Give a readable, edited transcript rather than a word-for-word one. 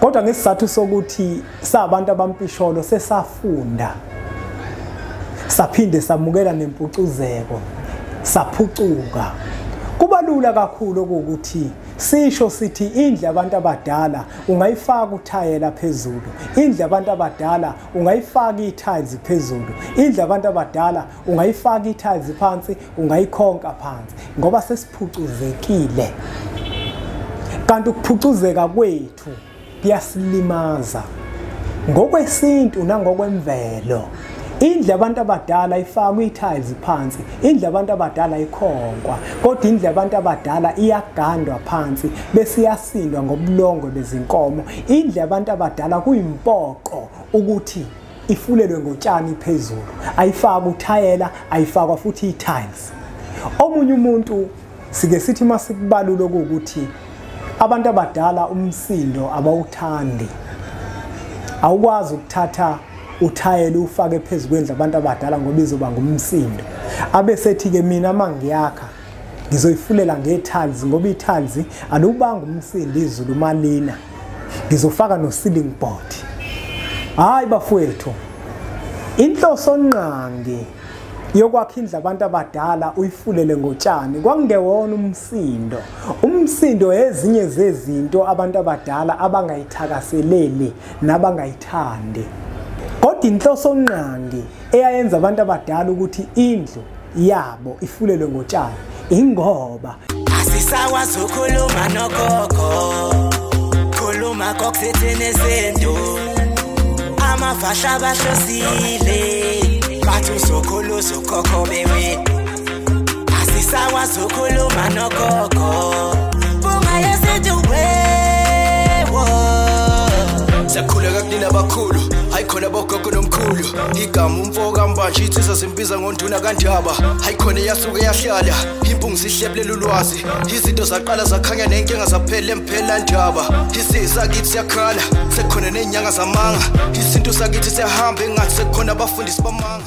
Kodwa ngesizathu sokuthi sabantu abampisholo sesafunda saphinde samukela nempucuzeko saphucuka kubalula kakhulu ukuthi sisho sithi indle abantu abadala ungayifaka uthayela phezulu, indle abantu abadala ungayifaka i-tiles phezulu, indle abantu abadala ungayifaka i-tiles phansi, ungayikhonka phansi ngoba sesiphucuzekile. Kanti ukuphucuzeka kwethu kuyasilimaza ngokwesintu nangokwemvelo. Indle abantu abadala ifakwa i-tiles phansi, indle abantu abadala ikhonkwa, kodwa indle abantu abadala iyagandwa phansi bese iyasindwa ngobulongo bezinkomo. Indle abantu abadala kuyimpoqo ukuthi ifulelwe ngotshani phezulu, ayifaka uthayela, ayifakwa futhi i-tiles. Omunye umuntu sike sithi masikubalula ukuthi abantu abadala umsindo abawuthandi. Awukwazi ukuthatha uthayela ufake phezulu kwendle abantu abadala ngoba izoba ngumsindo. Abesethi ke mina mangiyakha ngizoyifulela nge-tiles ngoba i-tiles alubanga umsindo izulu malina. Ngizofaka no ceiling board. Hayi bafowethu. Inhloso nqangi yokwakha indle abantu abadala uyifulele ngotshani kwakungewona umsindo. Umsindo ezinye zezinto abantu abadala abangayithakaseleli nabangayithandi. Kodwa inhloso nqangi eyayenza abantu abadala ukuthi indlu yabo ifulelwe ngotshani ingoba asisakwazi ukukhuluma nogogo, khuluma kokuthethene izinto, amafasha abahlosile bathi uzokhuluza ugogo bewe. Asisakwazi ukukhuluma nogogo bungayesethu wewo sakhuleka kunina abakhulu hayikhona bogogo nomkhulu. Igama umfoka mbanje ithi sasimbiza ngonduna kandaba, hayikhona yasuke yahlala impungu sihlebulela ulwazi. Izinto zaqala zakhanya nenkinga zaphela emphela ndaba. Isizwe kithi siyakhala sekukhona nenyanga zamanga, izinto sakithi siyahamba engathi sekukhona abafundisi bamanga.